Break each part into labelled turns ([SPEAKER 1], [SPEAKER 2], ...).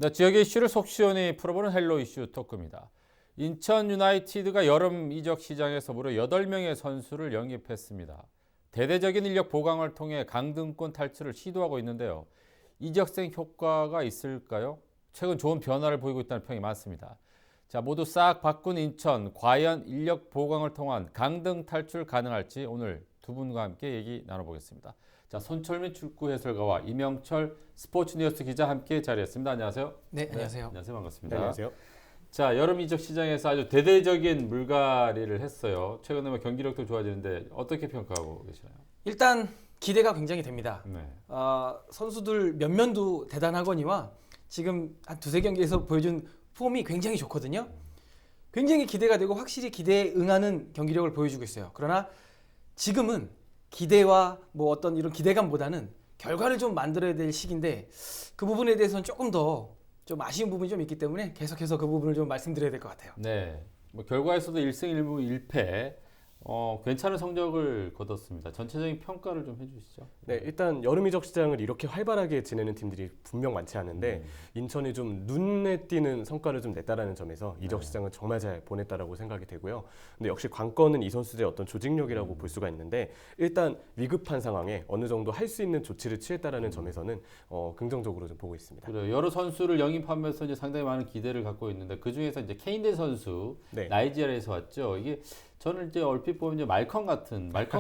[SPEAKER 1] 네, 지역의 이슈를 속 시원히 풀어보는 헬로 이슈 토크입니다. 인천 유나이티드가 여름 이적 시장에서 무려 8명의 선수를 영입했습니다. 대대적인 인력 보강을 통해 강등권 탈출을 시도하고 있는데요. 이적생 효과가 있을까요? 최근 좋은 변화를 보이고 있다는 평이 많습니다. 자, 모두 싹 바꾼 인천, 과연 인력 보강을 통한 강등 탈출 가능할지 오늘 두 분과 함께 얘기 나눠보겠습니다. 자, 손철민 축구 해설가와 이명철 스포츠 뉴스 기자 함께 자리했습니다. 안녕하세요.
[SPEAKER 2] 네, 안녕하세요.
[SPEAKER 1] 안녕하세요. 반갑습니다.
[SPEAKER 3] 네, 안녕하세요.
[SPEAKER 1] 자, 여름 이적 시장에서 아주 대대적인 물갈이를 했어요. 최근에 뭐 경기력도 좋아지는데 어떻게 평가하고 계시나요?
[SPEAKER 2] 일단 기대가 굉장히 됩니다.
[SPEAKER 1] 네.
[SPEAKER 2] 선수들 면면도 대단하거니와 지금 한 두세 경기에서 보여준 폼이 굉장히 좋거든요. 굉장히 기대가 되고 확실히 기대에 응하는 경기력을 보여주고 있어요. 그러나 지금은 기대와 뭐 어떤 이런 기대감보다는 결과를 좀 만들어야 될 시기인데 그 부분에 대해서는 조금 더 좀 아쉬운 부분이 좀 있기 때문에 계속해서 그 부분을 좀 말씀드려야 될 것 같아요.
[SPEAKER 1] 네. 뭐 결과에서도 1승 1무 1패. 괜찮은 성적을 거뒀습니다. 전체적인 평가를 좀 해주시죠.
[SPEAKER 3] 네, 일단 여름 이적 시장을 이렇게 활발하게 지내는 팀들이 분명 많지 않은데 인천이 좀 눈에 띄는 성과를 좀 냈다라는 점에서 이적 시장은 정말 잘 보냈다라고 생각이 되고요. 근데 역시 관건은 이 선수들의 어떤 조직력이라고 볼 수가 있는데 일단 위급한 상황에 어느 정도 할 수 있는 조치를 취했다라는 점에서는 긍정적으로 좀 보고 있습니다.
[SPEAKER 1] 그래요. 여러 선수를 영입하면서 이제 상당히 많은 기대를 갖고 있는데 그 중에서 이제 케인대 선수
[SPEAKER 3] 네.
[SPEAKER 1] 나이지리아에서 왔죠. 이게 저는 이제 얼핏 보면 이제 말컹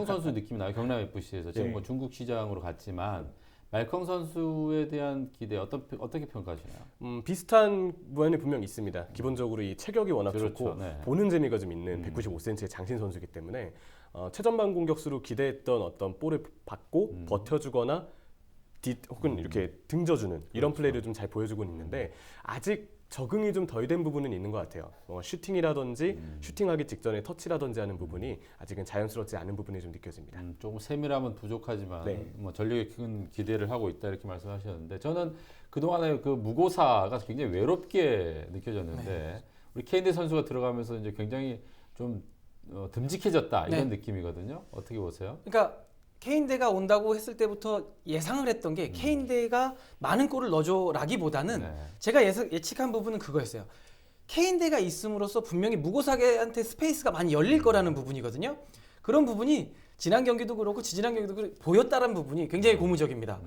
[SPEAKER 1] 선수 느낌이 나요. 경남 FC에서 지금
[SPEAKER 3] 네.
[SPEAKER 1] 뭐 중국 시장으로 갔지만 말컹 선수에 대한 기대 어떻게 평가하시나요?
[SPEAKER 3] 비슷한 무안이 분명 있습니다. 기본적으로 이 체격이 워낙
[SPEAKER 1] 그렇죠.
[SPEAKER 3] 좋고
[SPEAKER 1] 네.
[SPEAKER 3] 보는 재미가 좀 있는 195cm의 장신 선수이기 때문에 최전방 공격수로 기대했던 어떤 볼을 받고 버텨주거나 혹은 이렇게 등져주는 이런 플레이를 좀 잘 보여주고 있는데 아직 적응이 좀 덜 된 부분은 있는 것 같아요. 슈팅이라든지 슈팅하기 직전에 터치라든지 하는 부분이 아직은 자연스럽지 않은 부분이 좀 느껴집니다.
[SPEAKER 1] 조금 세밀함은 부족하지만
[SPEAKER 3] 네.
[SPEAKER 1] 뭐 전력에 큰 기대를 하고 있다 이렇게 말씀하셨는데 저는 그동안에 그 무고사가 굉장히 외롭게 느껴졌는데 우리 케인대 선수가 들어가면서 이제 굉장히 좀 듬직해졌다 이런 느낌이거든요. 어떻게 보세요?
[SPEAKER 2] 그러니까 케인대가 온다고 했을 때부터 예상을 했던 게 케인대가 많은 골을 넣어줘라기보다는
[SPEAKER 1] 네.
[SPEAKER 2] 제가 예측한 부분은 그거였어요. 케인대가 있음으로써 분명히 무고사게한테 스페이스가 많이 열릴 거라는 부분이거든요. 그런 부분이 지난 경기도 그렇고 지지난 경기도 그렇고 보였다는 부분이 굉장히 고무적입니다.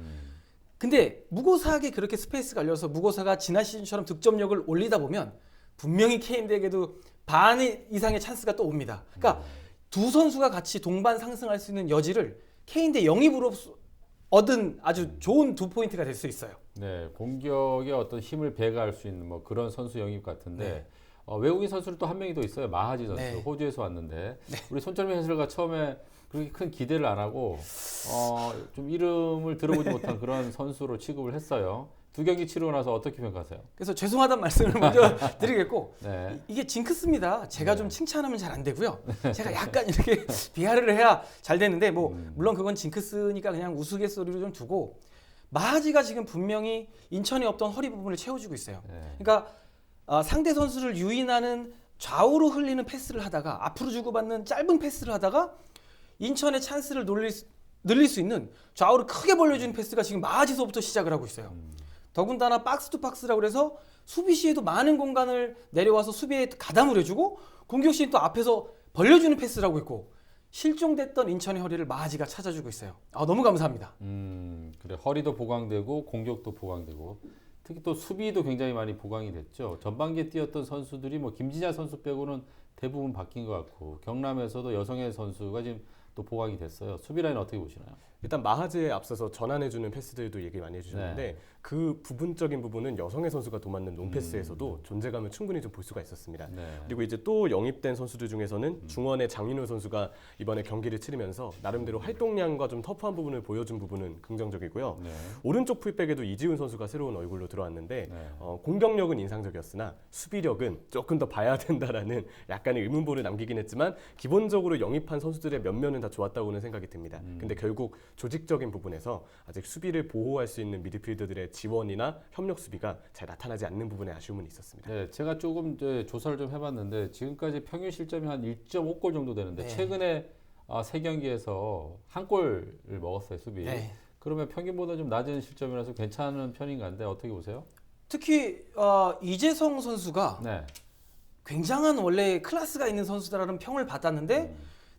[SPEAKER 2] 근데 무고사게 그렇게 스페이스가 열려서 무고사가 지난 시즌처럼 득점력을 올리다 보면 분명히 케인대에게도 반 이상의 찬스가 또 옵니다. 그러니까 두 선수가 같이 동반 상승할 수 있는 여지를 케인대 영입으로 얻은 아주 좋은 두 포인트가 될 수 있어요.
[SPEAKER 1] 네, 공격에 어떤 힘을 배가할 수 있는 뭐 그런 선수 영입 같은데 외국인 선수를 또 한 명이 더 있어요. 마하지 선수,
[SPEAKER 2] 네.
[SPEAKER 1] 호주에서 왔는데 우리 손철민 해설가 처음에 그렇게 큰 기대를 안 하고 좀 이름을 들어보지 못한 그런 선수로 취급을 했어요. 두 경기 치르고 나서 어떻게 평가하세요?
[SPEAKER 2] 그래서 죄송하다는 말씀을 먼저 드리겠고
[SPEAKER 1] 네.
[SPEAKER 2] 이게 징크스입니다. 제가 좀 칭찬하면 잘 안 되고요. 제가 약간 이렇게 비하를 해야 잘 되는데 뭐 물론 그건 징크스니까 그냥 우스갯소리로 좀 두고 마하지가 지금 분명히 인천에 없던 허리 부분을 채워주고 있어요.
[SPEAKER 1] 네.
[SPEAKER 2] 그러니까 상대 선수를 유인하는 좌우로 흘리는 패스를 하다가 앞으로 주고받는 짧은 패스를 하다가 인천의 찬스를 늘릴 수 있는 좌우를 크게 벌려주는 패스가 지금 마하지서부터 시작을 하고 있어요. 더군다나 박스 투 박스라고 해서 수비 시에도 많은 공간을 내려와서 수비에 가담을 해주고 공격 시에 또 앞에서 벌려주는 패스를 하고 있고 실종됐던 인천의 허리를 마하지가 찾아주고 있어요. 너무 감사합니다.
[SPEAKER 1] 그래 허리도 보강되고 공격도 보강되고 특히 또 수비도 굉장히 많이 보강이 됐죠. 전반기에 뛰었던 선수들이 뭐 김진야 선수 빼고는 대부분 바뀐 것 같고 경남에서도 여성의 선수가 지금 또 보강이 됐어요. 수비 라인 어떻게 보시나요?
[SPEAKER 3] 일단 마하즈에 앞서서 전환해주는 패스들도 얘기 많이 해주셨는데
[SPEAKER 1] 네.
[SPEAKER 3] 그 부분적인 부분은 여성의 선수가 도맡는 롱패스에서도 존재감을 충분히 좀 볼 수가 있었습니다.
[SPEAKER 1] 네.
[SPEAKER 3] 그리고 이제 또 영입된 선수들 중에서는 중원의 장민호 선수가 이번에 경기를 치르면서 나름대로 활동량과 좀 터프한 부분을 보여준 부분은 긍정적이고요.
[SPEAKER 1] 네.
[SPEAKER 3] 오른쪽 풀백에도 이지훈 선수가 새로운 얼굴로 들어왔는데
[SPEAKER 1] 네.
[SPEAKER 3] 공격력은 인상적이었으나 수비력은 조금 더 봐야 된다라는 약간의 의문보를 남기긴 했지만 기본적으로 영입한 선수들의 면면은 다 좋았다고는 생각이 듭니다. 근데 결국 조직적인 부분에서 아직 수비를 보호할 수 있는 미드필더들의 지원이나 협력 수비가 잘 나타나지 않는 부분에 아쉬움은 있었습니다.
[SPEAKER 1] 네, 제가 조금 이제 조사를 좀 해봤는데 지금까지 평균 실점이 한 1.5골 정도 되는데
[SPEAKER 2] 네.
[SPEAKER 1] 최근에 세 경기에서 한 골을 먹었어요 수비.
[SPEAKER 2] 네.
[SPEAKER 1] 그러면 평균보다 좀 낮은 실점이라서 괜찮은 편인가 한데 어떻게 보세요?
[SPEAKER 2] 특히 이재성 선수가
[SPEAKER 1] 네.
[SPEAKER 2] 굉장한 원래 클래스가 있는 선수다라는 평을 받았는데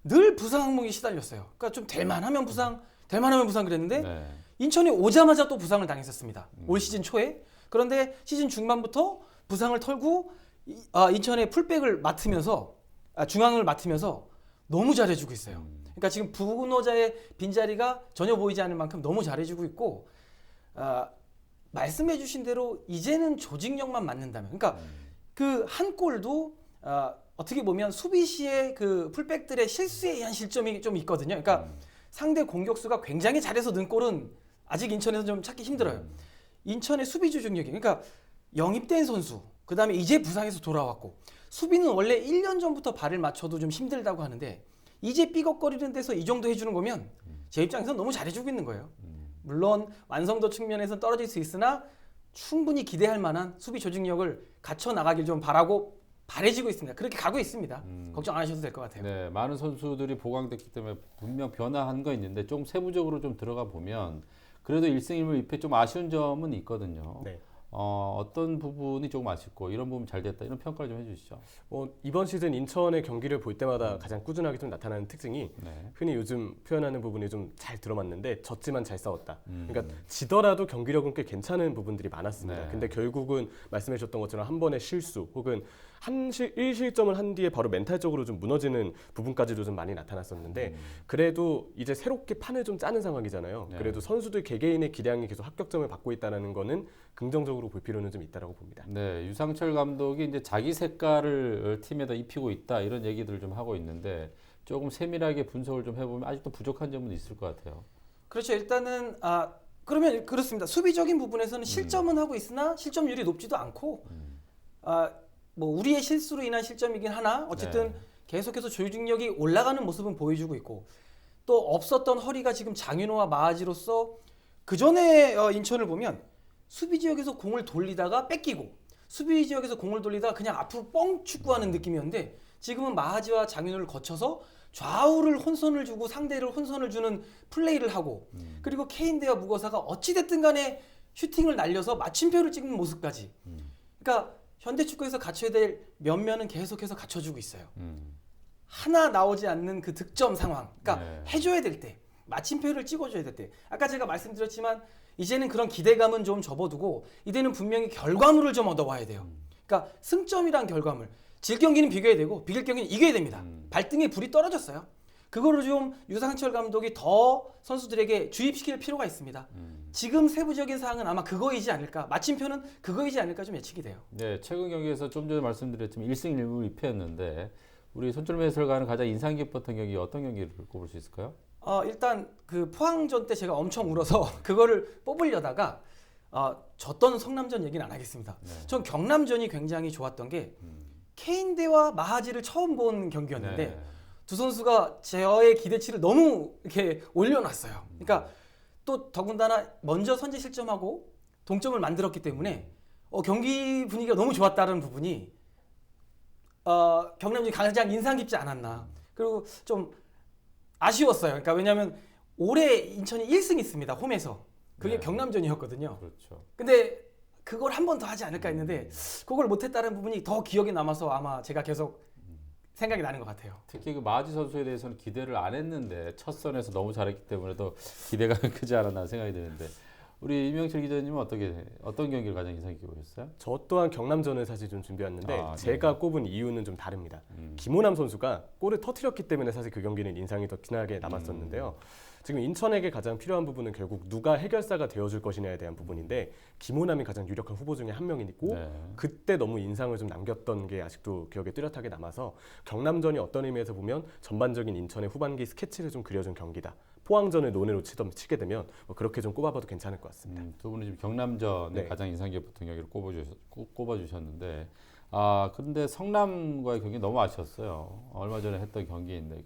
[SPEAKER 2] 늘 부상 항목에 시달렸어요. 그러니까 좀 될만하면 부상, 될만하면 부상 그랬는데
[SPEAKER 1] 네.
[SPEAKER 2] 인천에 오자마자 또 부상을 당했었습니다. 올 시즌 초에. 그런데 시즌 중반부터 부상을 털고 인천의 풀백을 맡으면서 중앙을 맡으면서 너무 잘해주고 있어요. 그러니까 지금 부노자의 빈자리가 전혀 보이지 않을 만큼 너무 잘해주고 있고 말씀해주신 대로 이제는 조직력만 맞는다면, 그러니까 그 한 골도 어떻게 보면 수비 시에 그 풀백들의 실수에 의한 실점이 좀 있거든요. 그러니까 상대 공격수가 굉장히 잘해서 넣은 골은 아직 인천에서 좀 찾기 힘들어요. 인천의 수비 조직력이, 그러니까 영입된 선수, 그 다음에 이제 부상에서 돌아왔고, 수비는 원래 1년 전부터 발을 맞춰도 좀 힘들다고 하는데 이제 삐걱거리는 데서 이 정도 해주는 거면 제 입장에서 너무 잘해주고 있는 거예요. 물론 완성도 측면에서는 떨어질 수 있으나 충분히 기대할 만한 수비 조직력을 갖춰 나가길 좀 바라고 바래지고 있습니다. 그렇게 가고 있습니다. 걱정 안 하셔도 될 것 같아요.
[SPEAKER 1] 네, 많은 선수들이 보강됐기 때문에 분명 변화한 거 있는데 좀 세부적으로 좀 들어가 보면 그래도 1승 1무 2패 좀 아쉬운 점은 있거든요.
[SPEAKER 3] 네.
[SPEAKER 1] 어떤 부분이 조금 아쉽고 이런 부분 잘 됐다 이런 평가를 좀 해주시죠.
[SPEAKER 3] 이번 시즌 인천의 경기를 볼 때마다 가장 꾸준하게 좀 나타나는 특징이
[SPEAKER 1] 네.
[SPEAKER 3] 흔히 요즘 표현하는 부분이 좀 잘 들어맞는데 졌지만 잘 싸웠다. 그러니까 지더라도 경기력은 꽤 괜찮은 부분들이 많았습니다.
[SPEAKER 1] 네.
[SPEAKER 3] 근데 결국은 말씀해 주셨던 것처럼 한 번의 실수 혹은 1실점을 한 뒤에 바로 멘탈적으로 좀 무너지는 부분까지도 좀 많이 나타났었는데 그래도 이제 새롭게 판을 좀 짜는 상황이잖아요.
[SPEAKER 1] 네.
[SPEAKER 3] 그래도 선수들 개개인의 기량이 계속 합격점을 받고 있다는 거는 긍정적으로 볼 필요는 좀 있다고 봅니다.
[SPEAKER 1] 네, 유상철 감독이 이제 자기 색깔을 팀에다 입히고 있다 이런 얘기들을 좀 하고 있는데 조금 세밀하게 분석을 좀 해보면 아직도 부족한 점은 있을 것 같아요.
[SPEAKER 2] 그렇죠. 일단은 그러면 그렇습니다. 수비적인 부분에서는 실점은 하고 있으나 실점률이 높지도 않고 뭐 우리의 실수로 인한 실점이긴 하나 어쨌든
[SPEAKER 1] 네.
[SPEAKER 2] 계속해서 조직력이 올라가는 모습은 보여주고 있고 또 없었던 허리가 지금 장윤호와 마하지로서 그 전에 인천을 보면 수비 지역에서 공을 돌리다가 뺏기고 수비 지역에서 공을 돌리다가 그냥 앞으로 뻥 축구하는 느낌이었는데 지금은 마하지와 장윤호를 거쳐서 좌우를 혼선을 주고 상대를 혼선을 주는 플레이를 하고 그리고 케인대와 무거사가 어찌됐든 간에 슈팅을 날려서 마침표를 찍는 모습까지 그러니까 현대축구에서 갖춰야 될 면면은 계속해서 갖춰주고 있어요. 하나 나오지 않는 그 득점 상황 그러니까
[SPEAKER 1] 네.
[SPEAKER 2] 해줘야 될 때 마침표를 찍어줘야 될 때 아까 제가 말씀드렸지만 이제는 그런 기대감은 좀 접어두고 이제는 분명히 결과물을 좀 얻어와야 돼요. 그러니까 승점이란 결과물 질 경기는 비겨야 되고 비길 경기는 이겨야 됩니다. 발등에 불이 떨어졌어요. 그거를 좀 유상철 감독이 더 선수들에게 주입시킬 필요가 있습니다. 지금 세부적인 사항은 아마 그거이지 않을까 마침표는 그거이지 않을까 좀 예측이 돼요.
[SPEAKER 1] 네, 최근 경기에서 좀 전에 말씀드렸지만 1승 1무 2패였는데 우리 손철민 해설가는 가장 인상 깊었던 경기 어떤 경기를 꼽을 수 있을까요?
[SPEAKER 2] 일단 그 포항전 때 제가 엄청 울어서 그거를 뽑으려다가 졌던 성남전 얘기는 안 하겠습니다.
[SPEAKER 1] 네.
[SPEAKER 2] 전 경남전이 굉장히 좋았던 게 케인대와 마하지를 처음 본 경기였는데
[SPEAKER 1] 네.
[SPEAKER 2] 두 선수가 저의 기대치를 너무 이렇게 올려놨어요. 그러니까 또 더군다나 먼저 선제 실점하고 동점을 만들었기 때문에 경기 분위기가 너무 좋았다는 부분이 경남전이 가장 인상 깊지 않았나. 그리고 좀 아쉬웠어요. 그러니까 왜냐하면 올해 인천이 1승 있습니다. 홈에서. 그게
[SPEAKER 1] 네.
[SPEAKER 2] 경남전이었거든요.
[SPEAKER 1] 그렇죠.
[SPEAKER 2] 근데 그걸 한 번 더 하지 않을까 했는데 그걸 못했다는 부분이 더 기억에 남아서 아마 제가 계속 생각이 나는 것 같아요.
[SPEAKER 1] 특히 그 마지 선수에 대해서는 기대를 안 했는데 첫 선에서 너무 잘했기 때문에 더 기대가 크지 않았나 생각이 드는데 우리 이명철 기자님은 어떤 경기를 가장 인상 깊게 보셨어요?
[SPEAKER 3] 저 또한 경남전을 사실 좀 준비했는데
[SPEAKER 1] 네.
[SPEAKER 3] 제가 꼽은 이유는 좀 다릅니다. 김호남 선수가 골을 터뜨렸기 때문에 사실 그 경기는 인상이 더 진하게 남았었는데요. 지금 인천에게 가장 필요한 부분은 결국 누가 해결사가 되어줄 것이냐에 대한 부분인데 김호남이 가장 유력한 후보 중에 한 명이고
[SPEAKER 1] 네.
[SPEAKER 3] 그때 너무 인상을 좀 남겼던 게 아직도 기억에 뚜렷하게 남아서 경남전이 어떤 의미에서 보면 전반적인 인천의 후반기 스케치를 좀 그려준 경기다. 포항전을 논외로 치게 되면 그렇게 좀 꼽아봐도 괜찮을 것 같습니다.
[SPEAKER 1] 두 분은 지금 경남전에
[SPEAKER 3] 네.
[SPEAKER 1] 가장 인상 깊었던 경기를 꼽아주셨는데 그런데 성남과의 경기 너무 아쉬웠어요. 얼마 전에 했던 경기인데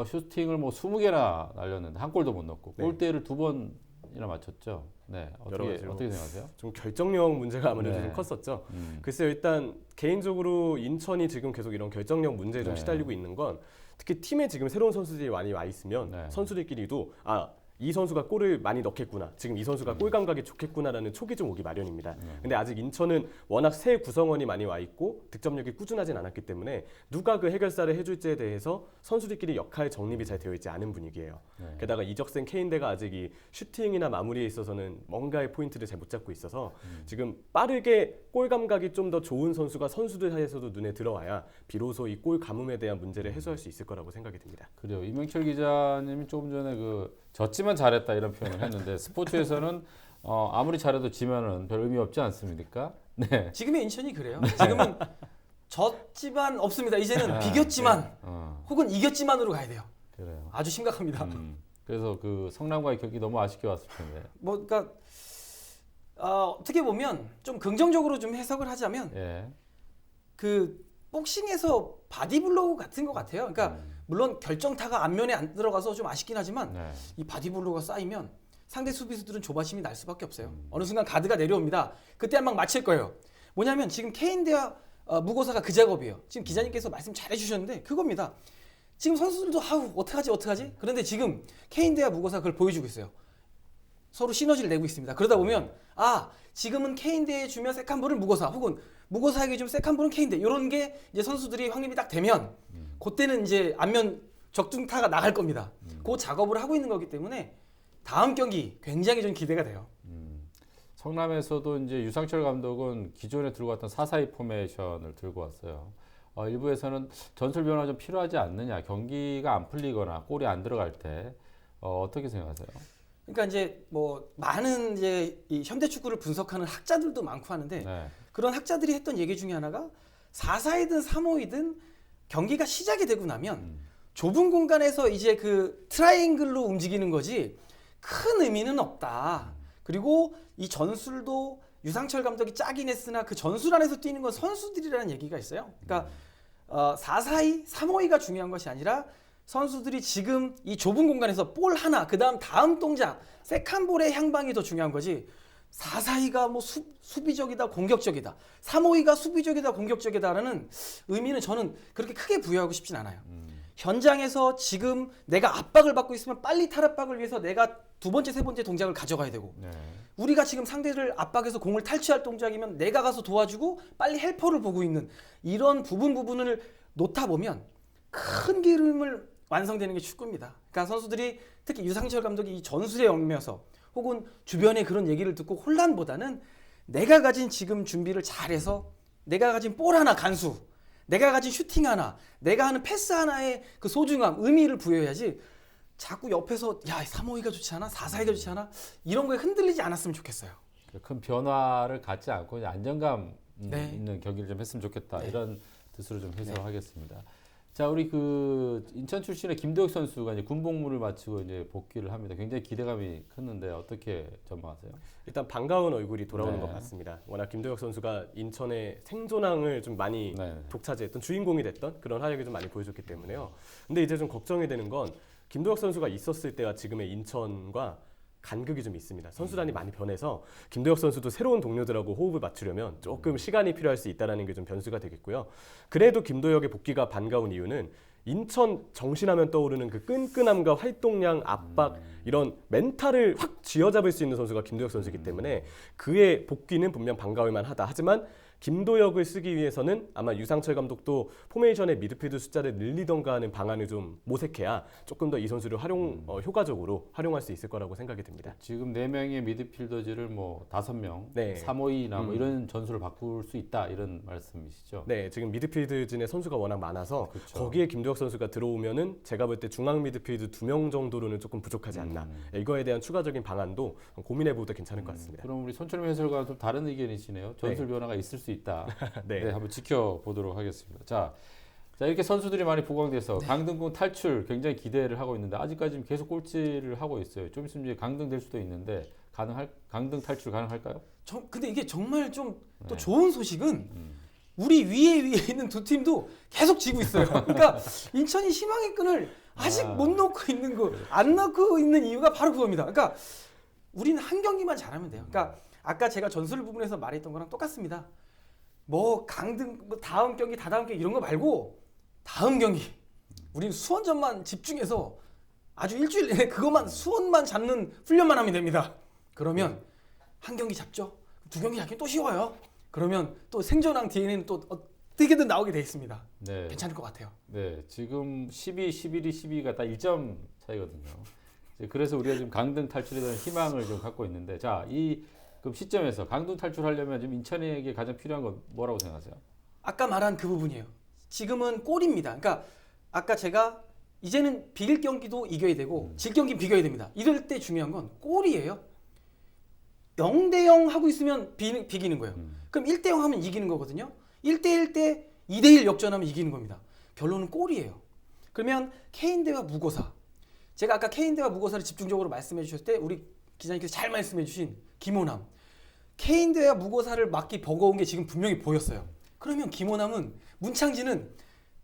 [SPEAKER 1] 슈팅을 뭐 20개나 날렸는데 한 골도 못 넣고
[SPEAKER 3] 네.
[SPEAKER 1] 골대를 2번이나 맞췄죠. 네,
[SPEAKER 3] 여러 가지로.
[SPEAKER 1] 어떻게 생각하세요?
[SPEAKER 3] 좀 결정력 문제가 아무래도
[SPEAKER 1] 네.
[SPEAKER 3] 좀 컸었죠. 글쎄요, 일단 개인적으로 인천이 지금 계속 이런 결정력 문제에 좀
[SPEAKER 1] 네.
[SPEAKER 3] 시달리고 있는 건 특히 팀에 지금 새로운 선수들이 많이 와 있으면
[SPEAKER 1] 네.
[SPEAKER 3] 선수들끼리도 이 선수가 골을 많이 넣겠구나, 지금 이 선수가 골 감각이 좋겠구나라는 촉이 좀 오기 마련입니다. 근데 아직 인천은 워낙 새 구성원이 많이 와 있고 득점력이 꾸준하진 않았기 때문에 누가 그 해결사를 해줄지에 대해서 선수들끼리 역할 정립이 잘 되어 있지 않은 분위기예요. 게다가 이적생 케인대가 아직 이 슈팅이나 마무리에 있어서는 뭔가의 포인트를 잘 못 잡고 있어서 지금 빠르게 골 감각이 좀 더 좋은 선수가 선수들 사이에서도 눈에 들어와야 비로소 이 골 가뭄에 대한 문제를 해소할 수 있을 거라고 생각이 듭니다.
[SPEAKER 1] 그래요. 이명철 기자님이 조금 전에 그 졌지만 잘했다 이런 표현을 했는데 스포츠에서는 아무리 잘해도 지면은 별 의미 없지 않습니까? 네.
[SPEAKER 2] 지금의 인천이 그래요. 지금은 졌지만 없습니다. 이제는 비겼지만 혹은 이겼지만으로 가야 돼요.
[SPEAKER 1] 그래요.
[SPEAKER 2] 아주 심각합니다.
[SPEAKER 1] 그래서 그 성남과의 경기 너무 아쉽게 왔을 텐데.
[SPEAKER 2] 뭐 그러니까 어떻게 보면 좀 긍정적으로 좀 해석을 하자면
[SPEAKER 1] 예.
[SPEAKER 2] 그 복싱에서 바디블로우 같은 것 같아요. 그러니까 물론 결정타가 앞면에 안 들어가서 좀 아쉽긴 하지만
[SPEAKER 1] 네.
[SPEAKER 2] 이 바디블로우가 쌓이면 상대 수비수들은 조바심이 날 수밖에 없어요. 어느 순간 가드가 내려옵니다. 그때 한 방 맞힐 거예요. 뭐냐면 지금 케인대와 무고사가 그 작업이에요. 지금 기자님께서 말씀 잘 해주셨는데 그겁니다. 지금 선수들도 어떡하지? 그런데 지금 케인대와 무고사가 그걸 보여주고 있어요. 서로 시너지를 내고 있습니다. 그러다 보면 지금은 케인대에 주면 세컨볼을 무고사 혹은 무고사에게 주면 세컨볼은 케인대 이런 게 이제 선수들이 확립이 딱 되면 그때는 이제 안면 적중타가 나갈 겁니다. 그 작업을 하고 있는 거기 때문에 다음 경기 굉장히 좀 기대가 돼요.
[SPEAKER 1] 성남에서도 이제 유상철 감독은 기존에 들고 왔던 4-4-2 포메이션을 들고 왔어요. 일부에서는 전술 변화 좀 필요하지 않느냐, 경기가 안 풀리거나 골이 안 들어갈 때 어떻게 생각하세요?
[SPEAKER 2] 그러니까 이제 뭐 많은 이제 이 현대 축구를 분석하는 학자들도 많고 하는데
[SPEAKER 1] 네.
[SPEAKER 2] 그런 학자들이 했던 얘기 중에 하나가 4-4-2든 3-5-2든 경기가 시작이 되고 나면 좁은 공간에서 이제 그 트라이앵글로 움직이는 거지 큰 의미는 없다. 그리고 이 전술도 유상철 감독이 짜긴 했으나 그 전술 안에서 뛰는 건 선수들이라는 얘기가 있어요. 그러니까 4-4-2, 3-5-2가 중요한 것이 아니라 선수들이 지금 이 좁은 공간에서 볼 하나, 다음 동작, 세컨볼의 향방이 더 중요한 거지. 4-4-2가 뭐 수비적이다, 공격적이다. 3-5-2가 수비적이다, 공격적이다라는 의미는 저는 그렇게 크게 부여하고 싶진 않아요. 현장에서 지금 내가 압박을 받고 있으면 빨리 탈압박을 위해서 내가 두 번째, 세 번째 동작을 가져가야 되고
[SPEAKER 1] 네.
[SPEAKER 2] 우리가 지금 상대를 압박해서 공을 탈취할 동작이면 내가 가서 도와주고 빨리 헬퍼를 보고 있는 이런 부분을 놓다 보면 큰 기름을 완성되는 게 축구입니다. 그러니까 선수들이 특히 유상철 감독이 이 전술에 얽매여서 혹은 주변의 그런 얘기를 듣고 혼란보다는 내가 가진 지금 준비를 잘해서 내가 가진 볼 하나 간수, 내가 가진 슈팅 하나, 내가 하는 패스 하나의 그 소중함, 의미를 부여해야지 자꾸 옆에서 3-5-2가 좋지 않아? 4-4-2가 좋지 않아? 이런 거에 흔들리지 않았으면 좋겠어요.
[SPEAKER 1] 큰 변화를 갖지 않고 그냥 안정감
[SPEAKER 2] 네.
[SPEAKER 1] 있는 경기를 좀 했으면 좋겠다.
[SPEAKER 2] 네.
[SPEAKER 1] 이런 뜻으로 좀 해석하겠습니다. 자, 우리 그 인천 출신의 김도혁 선수가 이제 군복무를 마치고 이제 복귀를 합니다. 굉장히 기대감이 컸는데 어떻게 전망하세요?
[SPEAKER 3] 일단 반가운 얼굴이 돌아오는
[SPEAKER 1] 네.
[SPEAKER 3] 것 같습니다. 워낙 김도혁 선수가 인천의 생존왕을 좀 많이
[SPEAKER 1] 네.
[SPEAKER 3] 독차지했던 주인공이 됐던 그런 활약을 좀 많이 보여줬기 때문에요. 근데 이제 좀 걱정이 되는 건 김도혁 선수가 있었을 때와 지금의 인천과 간극이 좀 있습니다. 선수단이 많이 변해서 김도혁 선수도 새로운 동료들하고 호흡을 맞추려면 조금 시간이 필요할 수 있다는 게 좀 변수가 되겠고요. 그래도 김도혁의 복귀가 반가운 이유는 인천 정신하면 떠오르는 그 끈끈함과 활동량, 압박 이런 멘탈을 확 쥐어잡을 수 있는 선수가 김도혁 선수이기 때문에 그의 복귀는 분명 반가울 만하다. 하지만 김도혁을 쓰기 위해서는 아마 유상철 감독도 포메이션의 미드필드 숫자를 늘리던가 하는 방안을 좀 모색해야 조금 더 이 선수를 효과적으로 활용할 수 있을 거라고 생각이 듭니다.
[SPEAKER 1] 지금 4명의 미드필더지를 뭐 5명,
[SPEAKER 3] 네.
[SPEAKER 1] 3-5-2나 뭐 이런 전술을 바꿀 수 있다 이런 말씀이시죠?
[SPEAKER 3] 네, 지금 미드필드진의 선수가 워낙 많아서
[SPEAKER 1] 그쵸.
[SPEAKER 3] 거기에 김도혁 선수가 들어오면은 제가 볼 때 중앙 미드필드 2명 정도로는 조금 부족하지 않나. 이거에 대한 추가적인 방안도 고민해보도 괜찮을 것 같습니다.
[SPEAKER 1] 그럼 우리 손철민 해설과는 좀 다른 의견이시네요. 전술 변화가 있을 수 있다.
[SPEAKER 3] 네.
[SPEAKER 1] 네, 한번 지켜보도록 하겠습니다. 자, 이렇게 선수들이 많이 부각돼서 강등권 탈출 굉장히 기대를 하고 있는데 아직까지 계속 꼴찌를 하고 있어요. 좀 있으면 이제 강등될 수도 있는데 강등 탈출 가능할까요?
[SPEAKER 2] 근데 이게 정말 좀 또
[SPEAKER 1] 네.
[SPEAKER 2] 좋은 소식은 우리 위에 있는 두 팀도 계속 지고 있어요. 그러니까 인천이 희망의 끈을 아직 못 놓고 있는 안 놓고 있는 이유가 바로 그겁니다. 그러니까 우리는 한 경기만 잘하면 돼요. 그러니까 아까 제가 전술 부분에서 말했던 거랑 똑같습니다. 뭐 강등, 뭐 다음 경기, 다다음 경기 이런 거 말고 다음 경기 우리는 수원전만 집중해서 아주 일주일 내내 그것만 수원만 잡는 훈련만 하면 됩니다. 그러면 한 경기 잡죠. 두 경기 잡기는 또 쉬워요. 그러면 또 생존왕 DNA는 또 어떻게든 나오게 돼 있습니다.
[SPEAKER 1] 네.
[SPEAKER 2] 괜찮을 것 같아요.
[SPEAKER 1] 네, 지금 12, 11위, 12위가 다 1점 차이거든요. 그래서 우리가 지금 강등 탈출에 대한 희망을 좀 갖고 있는데, 자, 이 그럼 시점에서 강등 탈출하려면 지금 인천에게 가장 필요한 건 뭐라고 생각하세요?
[SPEAKER 2] 아까 말한 그 부분이에요. 지금은 골입니다. 그러니까 아까 제가 이제는 비길 경기도 이겨야 되고 질 경기 비겨야 됩니다. 이럴 때 중요한 건 골이에요. 0대0 하고 있으면 비기는 거예요. 그럼 1대0 하면 이기는 거거든요. 1대1 때 2대1 역전하면 이기는 겁니다. 결론은 골이에요. 그러면 케인대와 무고사. 제가 아까 케인대와 무고사를 집중적으로 말씀해 주셨을 때 우리 기자님께서 잘 말씀해 주신 김호남. 케인대와 무고사를 막기 버거운 게 지금 분명히 보였어요. 그러면 김호남은 문창진은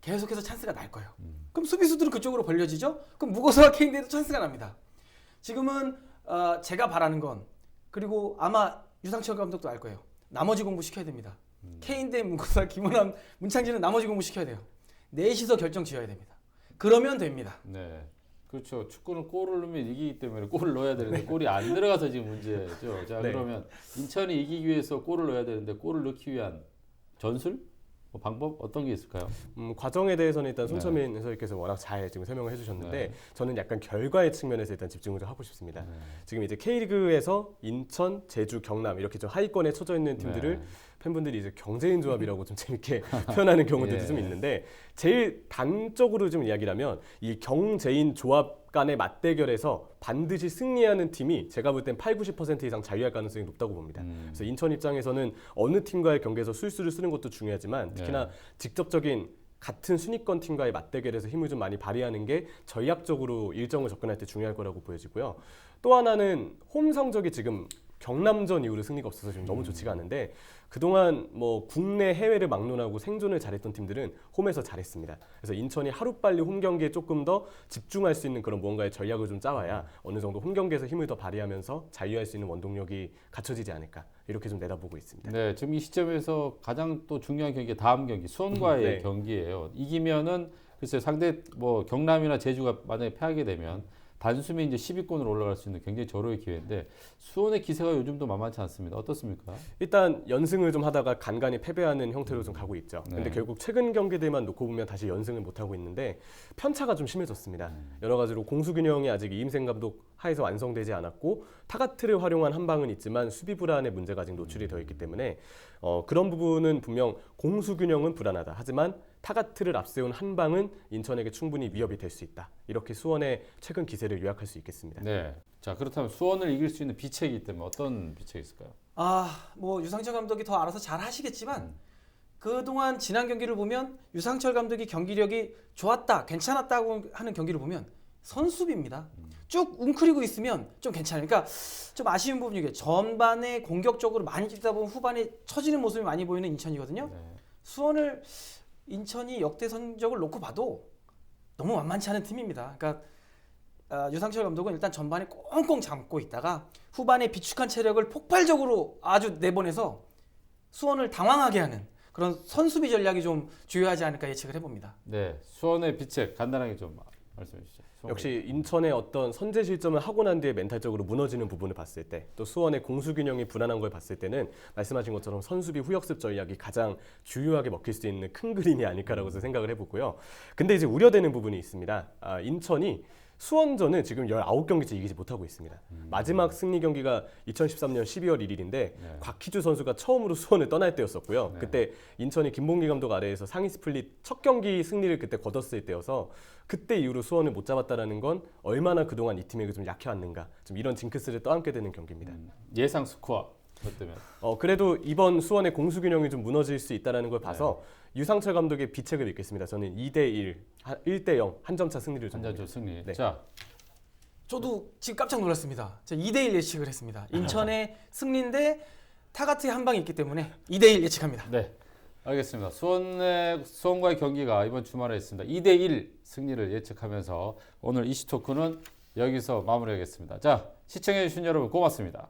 [SPEAKER 2] 계속해서 찬스가 날 거예요. 그럼 수비수들은 그쪽으로 벌려지죠. 그럼 무고사와 케인대도 찬스가 납니다. 지금은 제가 바라는 건 그리고 아마 유상철 감독도 알 거예요. 나머지 공부 시켜야 됩니다. 케인대, 무고사, 김호남, 문창진은 나머지 공부 시켜야 돼요. 넷이서 결정 지어야 됩니다. 그러면 됩니다.
[SPEAKER 1] 네, 그렇죠. 축구는 골을 넣으면 이기기 때문에 골을 넣어야 되는데 골이 안 들어가서 지금 문제죠. 자,
[SPEAKER 3] 네.
[SPEAKER 1] 그러면 인천이 이기기 위해서 골을 넣어야 되는데 골을 넣기 위한 전술? 뭐 방법 어떤 게 있을까요?
[SPEAKER 3] 과정에 대해서는 일단 손철민 해설위께서 워낙 잘 지금 설명을 해주셨는데
[SPEAKER 1] 네.
[SPEAKER 3] 저는 약간 결과의 측면에서 일단 집중을 좀 하고 싶습니다. 지금 이제 K리그에서 인천, 제주, 경남 이렇게 좀 하위권에 처져 있는 팀들을
[SPEAKER 1] 네.
[SPEAKER 3] 팬분들이 이제 경제인 조합이라고 좀 재밌게 표현하는 경우들도
[SPEAKER 1] 예.
[SPEAKER 3] 좀 있는데 제일 단적으로 좀 이야기라면 이 경제인 조합 간의 맞대결에서 반드시 승리하는 팀이 제가 볼 땐 80-90% 이상 자유할 가능성이 높다고 봅니다. 그래서 인천 입장에서는 어느 팀과의 경기에서 술수를 쓰는 것도 중요하지만 특히나 직접적인 같은 순위권 팀과의 맞대결에서 힘을 좀 많이 발휘하는 게 전략적으로 일정을 접근할 때 중요할 거라고 보여지고요. 또 하나는 홈 성적이 지금 경남전 이후로 승리가 없어서 지금 너무 좋지가 않은데 그동안 뭐 국내 해외를 막론하고 생존을 잘했던 팀들은 홈에서 잘했습니다. 그래서 인천이 하루빨리 홈 경기에 조금 더 집중할 수 있는 그런 무언가의 전략을 좀 짜와야 어느 정도 홈 경기에서 힘을 더 발휘하면서 자유할 수 있는 원동력이 갖춰지지 않을까 이렇게 좀 내다보고 있습니다.
[SPEAKER 1] 네, 지금 이 시점에서 가장 또 중요한 경기 다음 경기 수원과의
[SPEAKER 3] 네.
[SPEAKER 1] 경기예요. 이기면은 글쎄 상대 뭐 경남이나 제주가 만약에 패하게 되면 단숨에 이제 10위권으로 올라갈 수 있는 굉장히 절호의 기회인데 수원의 기세가 요즘도 만만치 않습니다. 어떻습니까?
[SPEAKER 3] 일단 연승을 좀 하다가 간간히 패배하는 형태로 좀 가고 있죠. 근데
[SPEAKER 1] 네.
[SPEAKER 3] 결국 최근 경기들만 놓고 보면 다시 연승을 못 하고 있는데 편차가 좀 심해졌습니다. 여러 가지로 공수 균형이 아직 이임생 감독 하에서 완성되지 않았고 타가트를 활용한 한 방은 있지만 수비 불안의 문제가 아직 노출이 되어 있기 때문에 그런 부분은 분명 공수 균형은 불안하다. 하지만 타가트를 앞세운 한 방은 인천에게 충분히 위협이 될 수 있다. 이렇게 수원의 최근 기세를 요약할 수 있겠습니다.
[SPEAKER 1] 네. 자, 그렇다면 수원을 이길 수 있는 비책이 있다면 어떤 비책이 있을까요?
[SPEAKER 2] 뭐 유상철 감독이 더 알아서 잘 하시겠지만 그동안 지난 경기를 보면 유상철 감독이 경기력이 좋았다, 괜찮았다고 하는 경기를 보면 선수비입니다. 쭉 웅크리고 있으면 좀 괜찮아요. 그러니까 좀 아쉬운 부분이 이게 전반에 공격적으로 많이 뛰다 보면 후반에 처지는 모습이 많이 보이는 인천이거든요.
[SPEAKER 1] 네.
[SPEAKER 2] 수원을 인천이 역대 성적을 놓고 봐도 너무 만만치 않은 팀입니다. 그러니까 유상철 감독은 일단 전반에 꽁꽁 잡고 있다가 후반에 비축한 체력을 폭발적으로 아주 내보내서 수원을 당황하게 하는 그런 선수비 전략이 좀 주요하지 않을까 예측을 해봅니다.
[SPEAKER 1] 네. 수원의 비책 간단하게 좀 말씀해 주시죠.
[SPEAKER 3] 역시 인천의 어떤 선제 실점을 하고 난 뒤에 멘탈적으로 무너지는 부분을 봤을 때 또 수원의 공수 균형이 불안한 걸 봤을 때는 말씀하신 것처럼 선수비 후역습 전략이 가장 주요하게 먹힐 수 있는 큰 그림이 아닐까라고 생각을 해보고요. 근데 이제 우려되는 부분이 있습니다. 인천이 수원전은 지금 19경기째 이기지 못하고 있습니다. 마지막 승리 경기가 2013년 12월 1일인데 곽희주 선수가 처음으로 수원을 떠날 때였었고요. 그때 인천이 김봉기 감독 아래에서 상위 스플릿 첫 경기 승리를 그때 거뒀을 때여서 그때 이후로 수원을 못 잡았다라는 건 얼마나 그동안 이 팀에게 좀 약해왔는가 좀 이런 징크스를 떠안게 되는 경기입니다.
[SPEAKER 1] 예상 스코어 어때면?
[SPEAKER 3] 그래도 이번 수원의 공수 균형이 좀 무너질 수 있다는 걸 봐서 유상철 감독의 비책을 읽겠습니다. 저는 2대1, 1대0 한 점 차 승리를 좀
[SPEAKER 1] 한자조 승리.
[SPEAKER 3] 네.
[SPEAKER 1] 자,
[SPEAKER 2] 저도 지금 깜짝 놀랐습니다. 제가 2대1 예측을 했습니다. 인천의 승리인데 타가트의 한 방이 있기 때문에 2대1 예측합니다.
[SPEAKER 1] 네. 알겠습니다. 수원과의 경기가 이번 주말에 있습니다. 2대1 승리를 예측하면서 오늘 이슈토크는 여기서 마무리하겠습니다. 자, 시청해주신 여러분 고맙습니다.